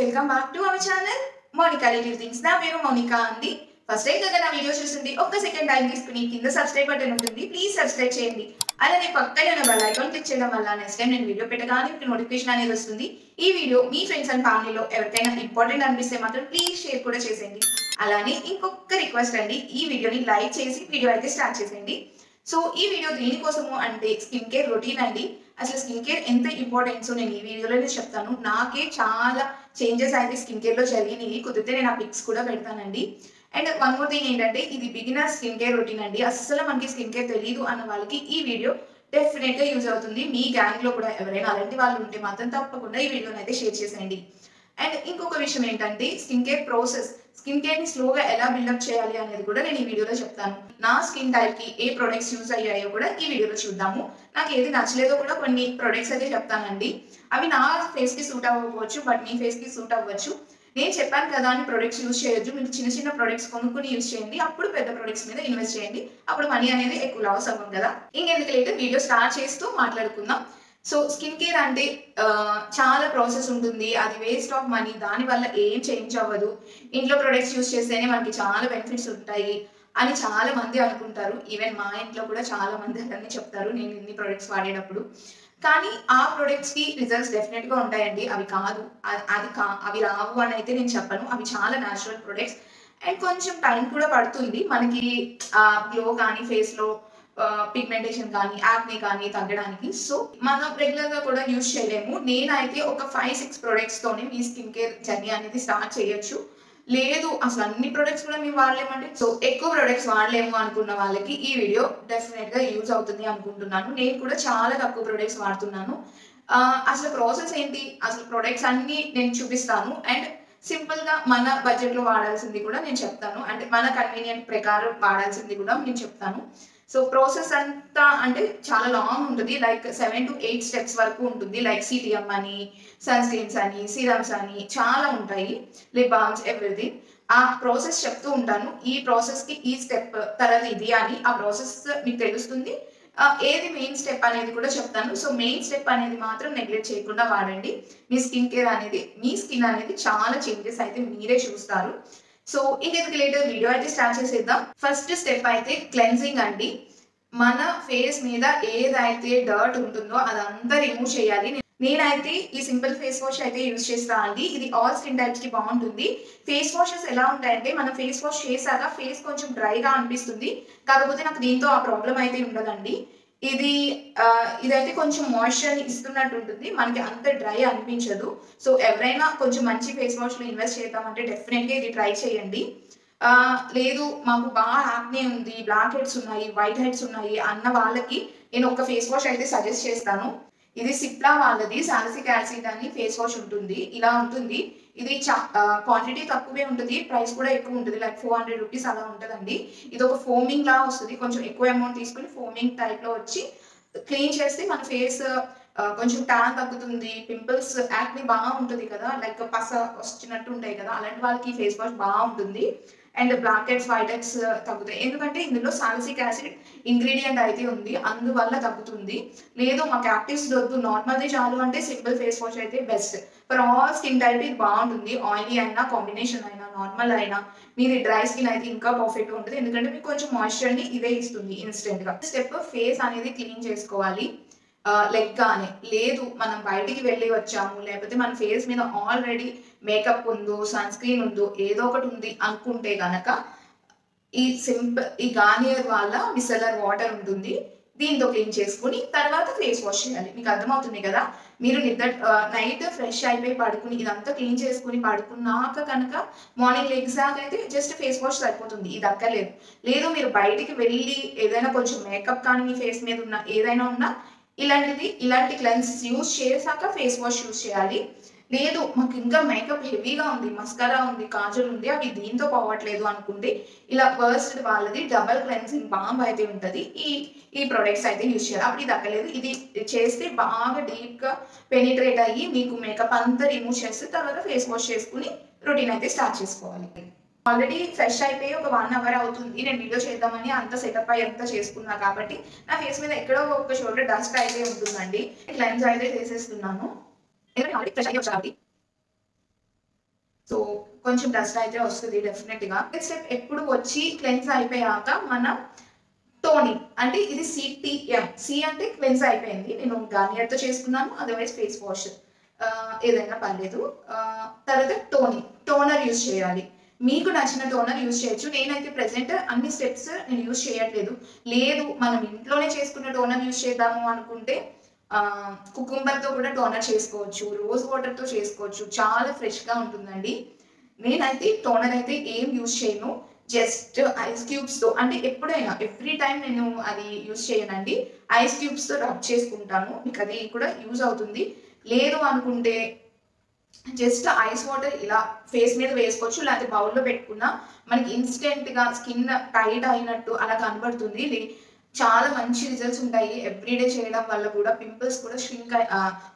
Welcome back to our channel Monica little things. నా పేరు మోనికా అండి. ఫస్ట్ టైం కదా నా వీడియో చూస్తుంది, ఒక్క సెకండ్ టైం తీసుకుని కింద సబ్స్క్రైబ్ బటన్ ఉంటుంది, ప్లీజ్ సబ్స్క్రైబ్ చేయండి. అలానే పక్కనే ఉన్న బెల్ ఐకాన్ క్లిక్ చేయడం వల్ల నెక్స్ట్ టైం నేను వీడియో పెట్టగానే మీకు నోటిఫికేషన్ అనేది వస్తుంది. ఈ వీడియో మీ ఫ్రెండ్స్ అండ్ ఫ్యామిలీలో ఎవరికైనా ఇంపార్టెంట్ అనిపిస్తే మాత్రం ప్లీజ్ షేర్ కూడా చేసేయండి. అలానే ఇంకొక రిక్వెస్ట్ అండి, ఈ వీడియోని లైక్ చేసి వీడియో అయితే స్టార్ట్ చేసేయండి. సో ఈ వీడియో దేనికోసము అంటే స్కిన్ కేర్ రొటీన్ అండి. అసలు స్కిన్ కేర్ ఎంత ఇంపార్టెంట్స్ నేను ఈ వీడియోలోనే చెప్తాను. నాకే చాలా చేంజెస్ అయితే స్కిన్ కేర్లో జరిగినాయి. కుదిరితే నేను ఆ పిక్స్ కూడా పెడతానండి. అండ్ వన్ మోర్ థింగ్ ఏంటంటే, ఇది బిగినర్ స్కిన్ కేర్ రొటీన్ అండి. అస్సలు మనకి స్కిన్ కేర్ తెలియదు అన్న వాళ్ళకి ఈ వీడియో డెఫినెట్గా యూజ్ అవుతుంది. మీ గ్యాంగ్లో కూడా ఎవరైనా అలాంటి వాళ్ళు ఉంటే మాత్రం తప్పకుండా ఈ వీడియోని అయితే షేర్ చేసేయండి. అండ్ ఇంకొక విషయం ఏంటంటే, skin care process, skin care ని స్లోగా ఎలా బిల్డప్ చేయాలి అనేది కూడా నేను ఈ వీడియోలో చెప్తాను. నా స్కిన్ టైప్ కి ఏ ప్రొడక్ట్స్ యూజ్ అయ్యాయో కూడా ఈ వీడియోలో చూద్దాము. నాకు ఏది నచ్చలేదో కూడా కొన్ని ప్రొడక్ట్స్ అయితే చెప్తానండి. అవి నా ఫేస్ కి సూట్ అవ్వకపోవచ్చు, బట్ మీ ఫేస్ కి సూట్ అవ్వచ్చు. నేను చెప్పాను కదా అని ప్రొడక్ట్స్ యూజ్ చేయొచ్చు. మీరు చిన్న చిన్న ప్రొడక్ట్స్ కొనుక్కుని యూజ్ చేయండి, అప్పుడు పెద్ద ప్రొడక్ట్స్ మీద ఇన్వెస్ట్ చేయండి. అప్పుడు మనీ అనేది ఎక్కువ లాస్ అవ్వం కదా. ఇంకెందుకు లేట్, వీడియో స్టార్ట్ చేస్తూ మాట్లాడుకుందాం. సో స్కిన్ కేర్ అంటే చాలా ప్రాసెస్ ఉంటుంది, అది వేస్ట్ ఆఫ్ మనీ, దానివల్ల ఏం చేంజ్ అవ్వదు, ఇంట్లో ప్రొడక్ట్స్ యూజ్ చేస్తేనే మనకి చాలా బెనిఫిట్స్ ఉంటాయి అని చాలా మంది అనుకుంటారు. ఈవెన్ మా ఇంట్లో కూడా చాలా మంది అలానే చెప్తారు నేను ఇన్ని ప్రొడక్ట్స్ వాడేటప్పుడు. కానీ ఆ ప్రొడక్ట్స్కి రిజల్ట్స్ డెఫినెట్గా ఉంటాయండి. అవి కాదు, అవి రావు అని అయితే నేను చెప్పను. అవి చాలా న్యాచురల్ ప్రొడక్ట్స్. అండ్ కొంచెం టైం కూడా పడుతుంది మనకి గ్లో కానీ ఫేస్లో పిగ్మెంటేషన్ కానీ యాక్నే కానీ తగ్గడానికి. సో మనం రెగ్యులర్ గా కూడా యూజ్ చేయలేము. నేనైతే ఒక 5-6 ప్రొడక్ట్స్ తోనే మీ స్కిన్ కేర్ జర్నీ అనేది స్టార్ట్ చేయొచ్చు. లేదు అసలు అన్ని ప్రొడక్ట్స్ కూడా మేము వాడలేమంటే, సో ఎక్కువ ప్రొడక్ట్స్ వాడలేము అనుకున్న వాళ్ళకి ఈ వీడియో డెఫినెట్ గా యూజ్ అవుతుంది అనుకుంటున్నాను. నేను కూడా చాలా తక్కువ ప్రొడక్ట్స్ వాడుతున్నాను. అసలు ప్రాసెస్ ఏంటి, అసలు ప్రొడక్ట్స్ అన్ని నేను చూపిస్తాను. అండ్ సింపుల్ గా మన బడ్జెట్ లో వాడాల్సింది కూడా నేను చెప్తాను. అంటే మన కన్వీనియంట్ ప్రకారం వాడాల్సింది కూడా నేను చెప్తాను. సో ప్రాసెస్ అంతా అంటే చాలా లాంగ్ ఉంటుంది, లైక్ 7 to 8 స్టెప్స్ వరకు ఉంటుంది. లైక్ సిటిఎం అని, సన్ స్క్రీన్స్ అని, సీరమ్స్ అని చాలా ఉంటాయి, లిప్ బామ్స్, ఎవ్రీథింగ్. ఆ ప్రాసెస్ చెప్తూ ఉంటాను. ఈ ప్రాసెస్ కి ఈ స్టెప్ తర్వాత ఇది అని ఆ ప్రాసెస్ మీకు తెలుస్తుంది. ఏది మెయిన్ స్టెప్ అనేది కూడా చెప్తాను. సో మెయిన్ స్టెప్ అనేది మాత్రం నెగ్లెక్ట్ చేయకుండా వాడండి. మీ స్కిన్ కేర్ అనేది, మీ స్కిన్ అనేది చాలా చేంజెస్ అయితే మీరే చూస్తారు. సో ఇంకెందుకు లేటర్ వీడియో అయితే స్టార్ట్ చేసేద్దాం. ఫస్ట్ స్టెప్ అయితే క్లెన్జింగ్ అండి. మన ఫేస్ మీద ఏదైతే డర్ట్ ఉంటుందో అదంతా రిమూవ్ చేయాలి. నేనైతే ఈ సింపుల్ ఫేస్ వాష్ అయితే యూజ్ చేస్తా అండి. ఇది ఆల్ స్కిన్ టైప్స్ కి బాగుంటుంది. ఫేస్ వాషెస్ ఎలా ఉంటాయంటే, మనం ఫేస్ వాష్ చేశాక ఫేస్ కొంచెం డ్రైగా అనిపిస్తుంది, కాకపోతే నాకు దీంతో ఆ ప్రాబ్లం అయితే ఉండదండి. ఇదైతే కొంచెం మాయిశ్చర్ ఇస్తున్నట్టు ఉంటుంది, మనకి అంత డ్రై అనిపించదు. సో ఎవరైనా కొంచెం మంచి ఫేస్ వాష్ లో ఇన్వెస్ట్ చేద్దామంటే డెఫినెట్గా ఇది ట్రై చేయండి. లేదు మాకు బాగా యాక్నే ఉంది, బ్లాక్ హెడ్స్ ఉన్నాయి, వైట్ హెడ్స్ ఉన్నాయి అన్న వాళ్ళకి నేను ఒక ఫేస్ వాష్ అయితే సజెస్ట్ చేస్తాను. ఇది సిప్లా వాళ్ళది సాలిసిక్ యాసిడ్ అని ఫేస్ వాష్ ఉంటుంది. ఇలా ఉంటుంది. ఇది క్వాంటిటీ తక్కువే ఉంటుంది, ప్రైస్ కూడా ఎక్కువ ఉంటుంది, లైక్ 400 రూపీస్ అలా ఉంటుందండి. ఇది ఒక ఫోమింగ్ లా వస్తుంది, కొంచెం ఎక్కువ అమౌంట్ తీసుకుని ఫోమింగ్ టైప్ లో వచ్చి క్లీన్ చేస్తే మన ఫేస్ కొంచెం ట్యాన్ తగ్గుతుంది. పింపుల్స్, యాక్ని బాగా ఉంటుంది కదా, లైక్ పస వచ్చినట్టు ఉంటాయి కదా, అలాంటి వాళ్ళకి ఫేస్ వాష్ బాగుంటుంది. And blackheads, whiteheads తగ్గుతాయి, ఎందుకంటే ఇందులో సాలిసిక్ యాసిడ్ ఇంగ్రీడియంట్ అయితే ఉంది, అందువల్ల తగ్గుతుంది. లేదు మాకు యాక్టివ్స్ వద్దు, నార్మల్ది చాలు అంటే సింపుల్ ఫేస్ వాష్ అయితే best. For all skin type ఇది బాగుంటుంది. ఆయిలీ అయినా, కాంబినేషన్ అయినా, నార్మల్ అయినా, మీది డ్రై స్కిన్ అయితే ఇంకా పర్ఫెక్ట్ ఉంటుంది, ఎందుకంటే మీకు కొంచెం మాయిశ్చర్ని ఇదే ఇస్తుంది ఇన్స్టెంట్ గా. స్టెప్ ఫేస్ అనేది క్లీన్ చేసుకోవాలి లెగ్గానే. లేదు మనం బయటికి వెళ్ళి వచ్చాము, లేకపోతే మన ఫేస్ మీద ఆల్రెడీ మేకప్ ఉందో, సన్ స్క్రీన్ ఉందో, ఏదో ఒకటి ఉంది అనుకుంటే గనక ఈ గార్నియర్ వాళ్ళ మిసెలర్ వాటర్ ఉంటుంది, దీంతో క్లీన్ చేసుకుని తర్వాత ఫేస్ వాష్ చేయాలి. మీకు అర్థమవుతుంది కదా. మీరు నైట్ ఫ్రెష్ అయిపోయి పడుకుని ఇదంతా క్లీన్ చేసుకుని పడుకున్నాక కనుక మార్నింగ్ లెగ్సాక్ అయితే జస్ట్ ఫేస్ వాష్ సరిపోతుంది, ఇది అక్కర్లేదు. లేదు మీరు బయటికి వెళ్ళి ఏదైనా కొంచెం మేకప్ కానీ మీ ఫేస్ మీద ఉన్న ఏదైనా ఉన్నా ఇలాంటి క్లెన్స్ యూజ్ చేశాక ఫేస్ వాష్ యూజ్ చేయాలి. లేదు మాకు ఇంకా మేకప్ హెవీగా ఉంది, మస్కారా ఉంది, కాజల్ ఉంది, అవి దీంతో పోవట్లేదు అనుకుంటే ఇలా బర్స్ట్ వాళ్ళది డబల్ క్లెన్సింగ్ బాంబ్ అయితే ఉంటుంది, ఈ ప్రొడక్ట్స్ అయితే యూజ్ చేయాలి. అప్పుడు ఇది అక్కర్లేదు, ఇది చేస్తే బాగా డీప్గా పెనిట్రేట్ అయ్యి మీకు మేకప్ అంతా రిమూవ్ చేస్తే తర్వాత ఫేస్ వాష్ చేసుకుని రొటీన్ అయితే స్టార్ట్ చేసుకోవాలి. ఆల్రెడీ ఫ్రెష్ అయిపోయి ఒక 1 అవర్ అవుతుంది, నేను వీడియో చేద్దామని అంత సెటప్ అయ్యి అంతా చేసుకున్నా కాబట్టి నా ఫేస్ మీద ఎక్కడో ఒక చోట డస్ట్ అయితే ఉంటుందండి. క్లెన్స్ అయితే చేసేస్తున్నాను, ఎందుకంటే ఆల్రెడీ ఫ్రెష్ అయ్యి వచ్చాలి. సో కొంచెం డస్ట్ అయితే వస్తుంది డెఫినెట్గా. స్టెప్ ఎప్పుడు వచ్చి క్లెన్స్ అయిపోయాక మనం టోనింగ్, అంటే ఇది సిటిఎం. సి అంటే క్లెన్స్ అయిపోయింది, నేను గార్నియర్తో చేసుకున్నాను, అదర్వైజ్ ఫేస్ వాష్ ఏదైనా పర్లేదు. తర్వాత టోనర్ యూజ్ చేయాలి. మీకు నచ్చిన టోనర్ యూజ్ చేయొచ్చు. నేనైతే ప్రెసెంట్ అన్ని స్టెప్స్ నేను యూజ్ చేయట్లేదు. లేదు మనం ఇంట్లోనే చేసుకున్న టోనర్ యూజ్ చేద్దాము అనుకుంటే కుకుంబర్తో కూడా టోనర్ చేసుకోవచ్చు, రోజ్ వాటర్తో చేసుకోవచ్చు, చాలా ఫ్రెష్గా ఉంటుందండి. నేనైతే టోనర్ అయితే ఏం యూజ్ చేయను, జస్ట్ ఐస్ క్యూబ్స్తో, అంటే ఎప్పుడైనా ఎవ్రీ టైం నేను అది యూజ్ చేయనండి, ఐస్ క్యూబ్స్తో రబ్ చేసుకుంటాను. మీకు అది కూడా యూజ్ అవుతుంది. లేదు అనుకుంటే జస్ట్ ఐస్ వాటర్ ఇలా ఫేస్ మీద వేసుకోవచ్చు, లేకపోతే బౌల్లో పెట్టుకున్నా మనకి ఇన్స్టెంట్గా స్కిన్ టైట్ అయినట్టు అలా కనబడుతుంది. ఇది చాలా మంచి రిజల్ట్స్ ఉంటాయి. ఎవ్రీడే చేయడం వల్ల కూడా పింపుల్స్ కూడా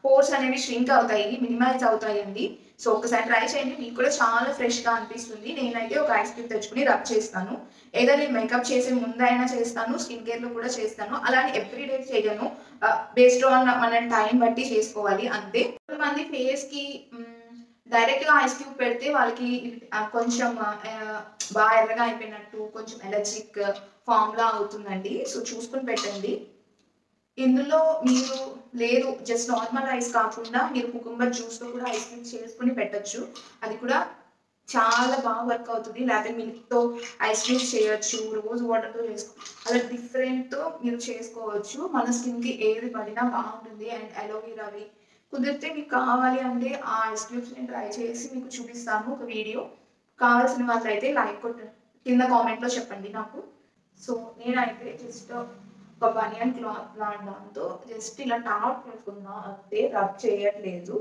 పోర్స్ అనేవి ష్రింక్ అవుతాయి, మినిమైజ్ అవుతాయండి. సో ఒకసారి ట్రై చేయండి, మీకు కూడా చాలా ఫ్రెష్గా అనిపిస్తుంది. నేనైతే ఒక ఐస్ క్యూబ్ తెచ్చుకుని రబ్ చేస్తాను. ఏదో నేను మేకప్ చేసే ముందైనా చేస్తాను, స్కిన్ కేర్లో కూడా చేస్తాను. అలానే ఎవ్రీడే చేయను, బేస్డ్ ఆన్ మన టైం బట్టి చేసుకోవాలి అంతే. కొంతమంది ఫేస్కి డైరెక్ట్గా ఐస్ క్యూబ్ పెడితే వాళ్ళకి కొంచెం బాగా ఎర్రగా అయిపోయినట్టు, కొంచెం ఎలర్జిక్ ఫామ్లా అవుతుందండి. సో చూసుకుని పెట్టండి. ఇందులో మీరు లేదు జస్ట్ నార్మల్ ఐస్ కాకుండా మీరు కుకుంబర్ జ్యూస్తో కూడా ఐస్ క్రీమ్ చేసుకుని పెట్టచ్చు, అది కూడా చాలా బాగా వర్క్ అవుతుంది. లేకపోతే మిల్క్తో ఐస్ క్రీమ్ చేయొచ్చు, రోజ్ వాటర్తో అలా డిఫరెంట్తో మీరు చేసుకోవచ్చు. మన స్కిన్కి ఏది పడినా బాగుంటుంది. అండ్ అలోవెరావి కుదిరితే మీకు కావాలి అంటే ఆ ఐస్ క్యూబ్స్ నేను ట్రై చేసి మీకు చూపిస్తాను ఒక వీడియో. కావాల్సిన వాళ్ళు అయితే లైక్ కొట్టండి, కింద కామెంట్లో చెప్పండి నాకు. సో నేనైతే జస్ట్ ఒక బనియన్ క్లాత్ దాంతో జస్ట్ ఇలా టాప్ పెట్టుకున్నా అంతే, రబ్ చేయట్లేదు.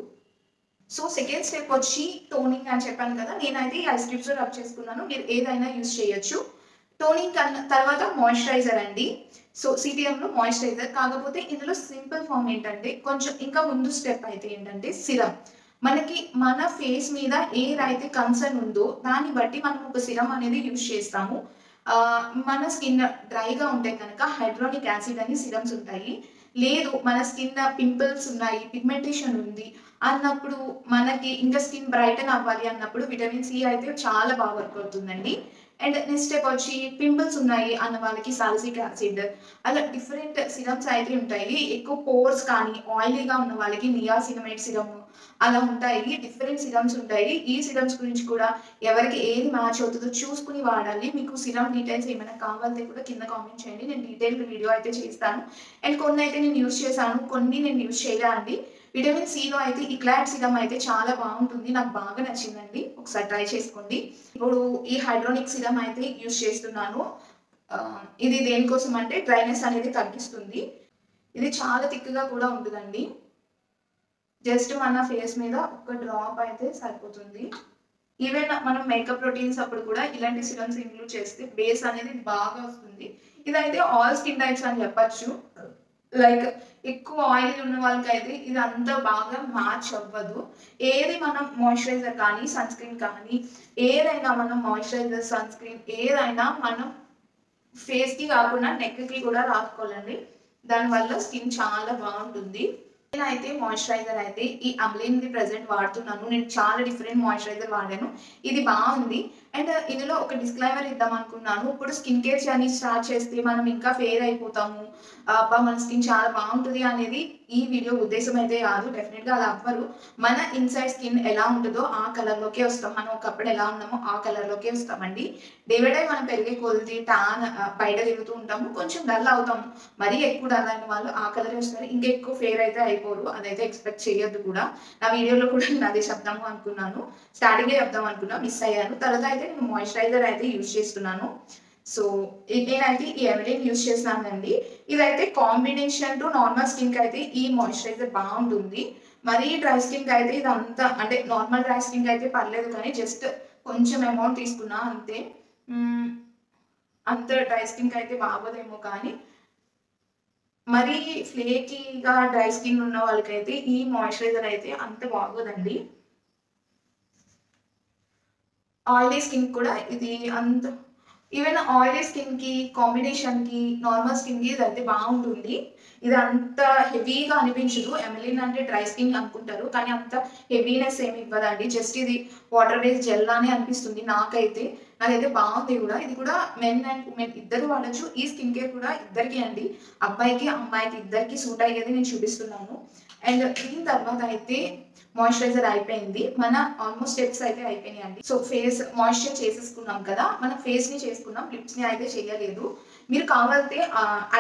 సో సెకండ్ స్టెప్ వచ్చి టోనింగ్ అని చెప్పాను కదా, నేనైతే ఈ ఐస్ క్యూబ్స్ రబ్ చేసుకున్నాను, మీరు ఏదైనా యూజ్ చేయొచ్చు. టోనింగ్ తర్వాత మాయిశ్చరైజర్ అండి. సో సిటిఎంలో మాయిశ్చరైజర్, కాకపోతే ఇందులో సింపుల్ ఫామ్ ఏంటంటే కొంచెం ఇంకా ముందు స్టెప్ అయితే ఏంటంటే సిరం. మనకి మన ఫేస్ మీద ఏదైతే కన్సర్న్ ఉందో దాన్ని బట్టి మనం ఒక సిరం అనేది యూజ్ చేస్తాము. మన స్కిన్ డ్రైగా ఉంటే కనుక హైడ్రోనిక్ యాసిడ్ అని సిరమ్స్ ఉంటాయి. లేదు మన స్కిన్ పింపుల్స్ ఉన్నాయి, పిగ్మెంటేషన్ ఉంది అన్నప్పుడు, మనకి ఇంకా స్కిన్ బ్రైటన్ అవ్వాలి అన్నప్పుడు విటమిన్ సి అయితే చాలా బాగా వర్క్ అవుతుందండి. అండ్ నెక్స్ట్ స్టెప్ వచ్చి పింపుల్స్ ఉన్నాయి అన్న వాళ్ళకి సాలిసిక్ యాసిడ్, అలా డిఫరెంట్ సిరమ్స్ అయితే ఉంటాయి. ఎక్కువ పోర్స్ కానీ ఆయిలీగా ఉన్న వాళ్ళకి నియాసినమైడ్ సిరమ్ అలా ఉంటాయి, డిఫరెంట్ సిరమ్స్ ఉంటాయి. ఈ సిరమ్స్ గురించి కూడా ఎవరికి ఏది మ్యాచ్ అవుతుందో చూసుకుని వాడాలి. మీకు సిరమ్ డీటెయిల్స్ ఏమైనా కావాలంటే కూడా కింద కామెంట్ చేయండి, నేను డీటెయిల్ వీడియో అయితే చేస్తాను. అండ్ కొన్ని అయితే నేను యూజ్ చేశాను, కొన్ని నేను యూజ్ చేయలే అండి. విటమిన్ సిలో అయితే ఇక్లాట్ సిరమ్ అయితే చాలా బాగుంటుంది, నాకు బాగా నచ్చిందండి, ఒకసారి ట్రై చేసుకోండి. ఇప్పుడు ఈ హైడ్రోనిక్ సిరమ్ అయితే యూజ్ చేస్తున్నాను. ఇది దేనికోసం అంటే డ్రైనెస్ అనేది తగ్గిస్తుంది. ఇది చాలా థిక్గా కూడా ఉంటుందండి. జస్ట్ మన ఫేస్ మీద ఒక డ్రాప్ అయితే సరిపోతుంది. ఈవెన్ మనం మేకప్ రొటీన్స్ అప్పుడు కూడా ఇలాంటి సిరమ్స్ ఇంక్లూడ్ చేస్తే బేస్ అనేది బాగా వస్తుంది. ఇదైతే ఆల్ స్కిన్ టైప్స్ అని చెప్పచ్చు. లైక్ ఎక్కువ ఆయిల్ ఉన్న వాళ్ళకైతే ఇది అంత బాగా మ్యాచ్ అవ్వదు. ఏది మనం మాయిశ్చరైజర్ కానీ సన్ స్క్రీన్ కానీ ఏదైనా మనం మాయిశ్చరైజర్ సన్ స్క్రీన్ ఏదైనా మనం ఫేస్కి కాకుండా నెక్కి కూడా రాసుకోవాలండి, దానివల్ల స్కిన్ చాలా బాగుంటుంది. నేనైతే మాయిశ్చరైజర్ అయితే ఈ అమ్లిన్ది ప్రెజెంట్ వాడుతున్నాను. నేను చాలా డిఫరెంట్ మాయిశ్చరైజర్ వాడాను, ఇది బాగుంది. అండ్ ఇందులో ఒక డిస్క్లైమర్ ఇద్దాం అనుకున్నాను. ఇప్పుడు స్కిన్ కేర్ జర్నీ స్టార్ట్ చేస్తే మనం ఇంకా ఫేర్ అయిపోతాము, మన స్కిన్ చాలా బాగుంటుంది అనేది ఈ వీడియో ఉద్దేశం అయితే కాదు. డెఫినెట్గా అలా అవ్వరు. మన ఇన్సైడ్ స్కిన్ ఎలా ఉంటుందో ఆ కలర్లోకే వస్తాం, మనం ఒకప్పుడు ఎలా ఉన్నామో ఆ కలర్లోకే వస్తామండి. డే బై డే మనం పెరిగే కొద్ది టాన్ బయట తిరుగుతూ ఉంటాము, కొంచెం డల్ అవుతాము. మరీ ఎక్కువ డల్ అయిన వాళ్ళు ఆ కలర్ వస్తారు, ఇంకా ఎక్కువ ఫేర్ అయితే అయిపోరు, అదైతే ఎక్స్పెక్ట్ చేయొద్దు కూడా. నా వీడియోలో కూడా నేను అదే చెప్దాము అనుకున్నాను, స్టార్టింగే చెప్దాం అనుకున్నా, మిస్ అయ్యాను. తర్వాత అయితే నేను మాయిశ్చరైజర్ అయితే యూజ్ చేస్తున్నాను. సో నేనైతే ఈ ఎవెలిన్ యూజ్ చేస్తున్నానండి. ఇదైతే కాంబినేషన్ టు నార్మల్ స్కిన్కి అయితే ఈ మాయిశ్చరైజర్ బాగుంటుంది. మరీ డ్రై స్కిన్కి అయితే ఇదంతా, అంటే నార్మల్ డ్రై స్కిన్కి అయితే పర్లేదు, కానీ జస్ట్ కొంచెం అమౌంట్ తీసుకున్నా అంతే. అంత డ్రై స్కిన్కి అయితే బాగోదేమో, కానీ మరీ ఫ్లేకీగా డ్రై స్కిన్ ఉన్న వాళ్ళకైతే ఈ మాయిశ్చరైజర్ అయితే అంత బాగోదండి. ఆయిలీ స్కిన్ కూడా ఇది అంత ఈవెన్ ఆయిలీ స్కిన్కి కాంబినేషన్కి నార్మల్ స్కిన్కి ఇది అయితే బాగుంటుంది. ఇది అంత హెవీగా అనిపించదు. ఎమిలిన్ అంటే డ్రై స్కిన్ అనుకుంటారు, కానీ అంత హెవీనెస్ ఏమి ఇవ్వదండి. జస్ట్ ఇది వాటర్ బేస్డ్ జెల్ లానే అనిపిస్తుంది నాకైతే. నాకైతే బాగుంది కూడా. ఇది కూడా మెన్ అండ్ ఉమెన్ ఇద్దరు వాడచ్చు. ఈ స్కిన్ కేర్ కూడా ఇద్దరికి అండి, అబ్బాయికి అమ్మాయికి ఇద్దరికి సూట్ అయ్యేది నేను చూపిస్తున్నాను. అండ్ దీని తర్వాత అయితే మాయిశ్చరైజర్ అయిపోయింది. మన ఆల్మోస్ట్ స్టెప్స్ అయితే అయిపోయినాయి అండి. సో ఫేస్ మాయిశ్చర్ చేసేసుకున్నాం కదా, మన ఫేస్ ని చేసుకున్నాం, లిప్స్ ని అయితే చేయలేదు. మీరు కావాలంటే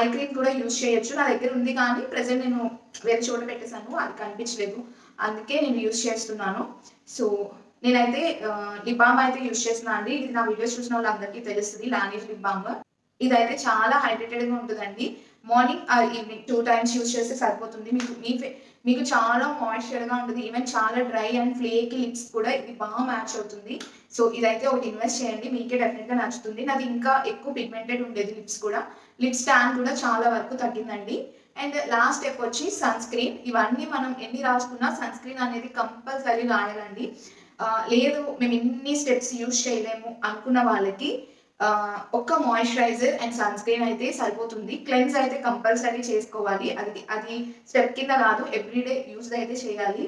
ఐ క్రీమ్ కూడా యూజ్ చేయొచ్చు. నా దగ్గర ఉంది కానీ ప్రెసెంట్ నేను వేరే చోట పెట్టేశాను, అది కనిపించలేదు, అందుకే నేను యూజ్ చేస్తున్నాను. సో నేనైతే లిప్ బామ్ అయితే యూజ్ చేస్తున్నా అండి. ఇది నా వీడియోస్ చూసిన వాళ్ళందరికీ తెలుస్తుంది, లానీస్ లిప్ బామ్. ఇదైతే చాలా హైడ్రేటెడ్గా ఉంటుందండి. Morning or evening 2 times use చేస్తే సరిపోతుంది. మీకు చాలా మాయిశ్చర్గా ఉంటుంది. ఈవెన్ చాలా డ్రై అండ్ ఫ్లేకి లిప్స్ కూడా ఇది బాగా మ్యాచ్ అవుతుంది. సో ఇదైతే ఒకటి ఇన్వెస్ట్ చేయండి, మీకే డెఫినెట్గా నచ్చుతుంది. నాది ఇంకా ఎక్కువ పిగ్మెంటెడ్ ఉండేది లిప్స్ కూడా. లిప్స్ ట్యాన్ కూడా చాలా వరకు తగ్గిందండి. అండ్ లాస్ట్ స్టెప్ వచ్చి సన్ స్క్రీన్. ఇవన్నీ మనం ఎన్ని రాసుకున్నా సన్ స్క్రీన్ అనేది కంపల్సరీ రాయాలండి. లేదు మేము ఇన్ని స్టెప్స్ యూజ్ చేయలేము అనుకున్న వాళ్ళకి ఒక్క మాయిశ్చరైజర్ అండ్ సన్ స్క్రీన్ అయితే సరిపోతుంది. క్లెన్స్ అయితే కంపల్సరీ చేసుకోవాలి, అది స్టెప్ కింద కాదు, ఎవ్రీడే యూజ్ అయితే చేయాలి.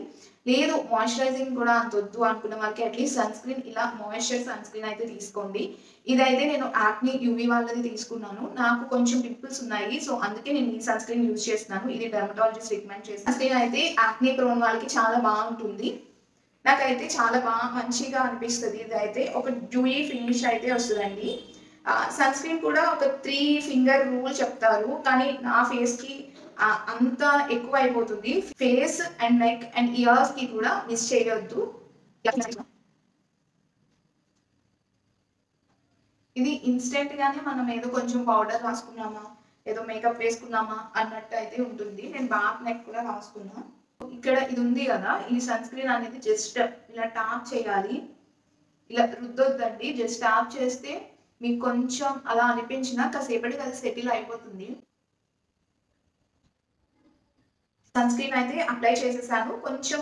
లేదు మాయిశ్చరైజింగ్ కూడా అంత వద్దు అనుకున్న వాళ్ళకి అట్లీస్ట్ సన్ స్క్రీన్, ఇలా మాయిశ్చర్ సన్ స్క్రీన్ అయితే తీసుకోండి. ఇదైతే నేను యాక్నీ యూవీ వాళ్ళది తీసుకున్నాను. నాకు కొంచెం పింపుల్స్ ఉన్నాయి, సో అందుకే నేను ఈ సన్ స్క్రీన్ యూజ్ చేస్తున్నాను. ఇది డెర్మటాలజిస్ట్ రికమెండ్ చేసిన సన్ స్క్రీన్ అయితే యాక్నీ ప్రోన్ వాళ్ళకి చాలా బాగుంటుంది. నాకైతే చాలా బాగా మంచిగా అనిపిస్తుంది. ఇది అయితే ఒక డ్యూయీ ఫినిష్ అయితే వస్తుందండి. సన్ స్క్రీన్ కూడా ఒక 3 finger రూల్ చెప్తారు, కానీ నా ఫేస్కి అంత ఎక్కువ అయిపోతుంది. ఫేస్ అండ్ నెక్ అండ్ ఇయర్స్కి కూడా మిస్ చేయొద్దు. ఇది ఇన్స్టెంట్గానే మనం ఏదో కొంచెం పౌడర్ రాసుకున్నామా, ఏదో మేకప్ వేసుకున్నామా అన్నట్టు అయితే ఉంటుంది. నేను బ్యాక్ నెక్ కూడా రాసుకున్నా. ఇక్కడ ఇది ఉంది కదా, ఈ సన్ స్క్రీన్ అనేది జస్ట్ ఇలా టాప్ చేయాలి, ఇలా రుద్దొద్దండి. జస్ట్ టాప్ చేస్తే మీకు కొంచెం అలా అనిపించినా కాసేపటికి అది సెటిల్ అయిపోతుంది. సన్ స్క్రీన్ అయితే అప్లై చేసేసాను. కొంచెం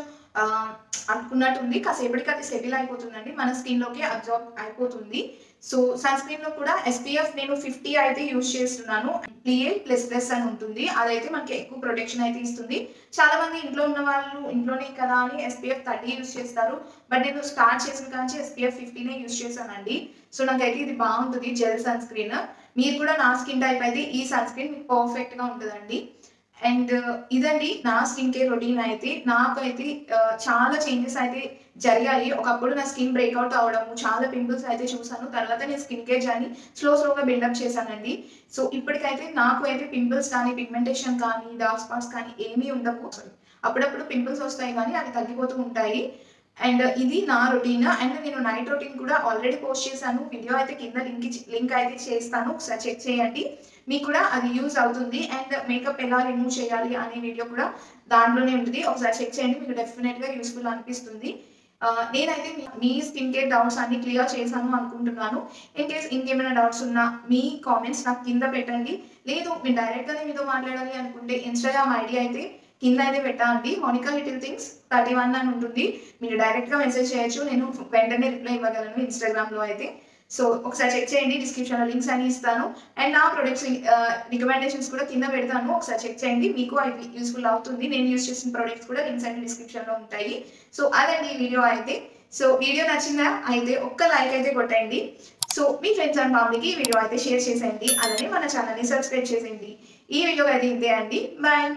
అనుకున్నట్టుంది, కాసేపటికి అది సెటిల్ అయిపోతుందండి, మన స్కిన్లోకి అబ్జర్వ్ అయిపోతుంది. సో సన్ స్క్రీన్ లో కూడా SPF నేను 50 అయితే యూజ్ చేస్తున్నాను. PA++ అని ఉంటుంది, అదైతే మనకి ఎక్కువ ప్రొటెక్షన్ అయితే ఇస్తుంది. చాలా మంది ఇంట్లో ఉన్న వాళ్ళు ఇంట్లోనే కదా అని SPF 30 యూజ్ చేస్తారు, బట్ నేను స్టార్ట్ చేసిన కానీ SPF 50నే యూజ్ చేశానండి. సో నాకైతే ఇది బాగుంటుంది జెల్ సన్ స్క్రీన్. మీరు కూడా నా స్కిన్ టైప్ అయితే ఈ సన్ స్క్రీన్ మీకు పర్ఫెక్ట్గా ఉంటుందండి. అండ్ ఇదండి నా స్కిన్ కేర్ రొటీన్ అయితే. నాకైతే చాలా చేంజెస్ అయితే జరిగాయి. ఒకప్పుడు నా స్కిన్ బ్రేక్అవుట్ అవ్వడము, చాలా పింపుల్స్ అయితే చూసాను. తర్వాత నేను స్కిన్ కేర్ జర్నీ స్లోగా బిల్డప్ చేశానండి. సో ఇప్పటికైతే నాకు అయితే పింపుల్స్ కానీ, పిగ్మెంటేషన్ కానీ, డార్క్ స్పాట్స్ కానీ ఏమీ ఉండవు. అప్పుడప్పుడు పింపుల్స్ వస్తాయి కానీ అవి తగ్గిపోతూ ఉంటాయి. అండ్ ఇది నా రొటీన్. అండ్ నేను నైట్ రొటీన్ కూడా ఆల్రెడీ పోస్ట్ చేశాను, వీడియో అయితే కింద లింక్ అయితే చేస్తాను, ఒకసారి చెక్ చేయండి, మీకు కూడా అది యూజ్ అవుతుంది. అండ్ మేకప్ ఎలా రిమూవ్ చేయాలి అనే వీడియో కూడా దాంట్లోనే ఉంటుంది, ఒకసారి చెక్ చేయండి, మీకు డెఫినెట్గా యూస్ఫుల్ అనిపిస్తుంది. నేనైతే మీ స్కిన్ కేర్ డౌట్స్ అన్ని క్లియర్ చేశాను అనుకుంటున్నాను. ఇన్ కేస్ ఇంకేమైనా డౌట్స్ ఉన్నా మీ కామెంట్స్ నాకు కింద పెట్టండి. లేదు మీరు డైరెక్ట్గానే మీతో మాట్లాడాలి అనుకుంటే ఇన్స్టాగ్రామ్ ఐడి అయితే కింద అయితే పెట్టండి, మోనికా లిటిల్ థింగ్స్ 31 అని ఉంటుంది. మీరు డైరెక్ట్గా మెసేజ్ చేయొచ్చు, నేను వెంటనే రిప్లై ఇవ్వగలను ఇన్స్టాగ్రామ్లో అయితే. సో ఒకసారి చెక్ చేయండి, డిస్క్రిప్షన్లో లింక్స్ అన్ని ఇస్తాను. అండ్ నా ప్రొడక్ట్స్ రికమెండేషన్స్ కూడా కింద పెడతాను, ఒకసారి చెక్ చేయండి, మీకు అవి యూస్ఫుల్ అవుతుంది. నేను యూజ్ చేసిన ప్రొడక్ట్స్ కూడా లింక్స్ అన్ని డిస్క్రిప్షన్లో ఉంటాయి. సో అదండి ఈ వీడియో అయితే. సో వీడియో నచ్చిందా అయితే ఒక్క లైక్ అయితే కొట్టండి. సో మీ ఫ్రెండ్స్ అండ్ ఫ్యామిలీకి ఈ వీడియో అయితే షేర్ చేసేయండి, అలానే మన ఛానల్ని సబ్స్క్రైబ్ చేసేయండి. ఈ వీడియో అయితే ఇంతే అండి, బాయ్.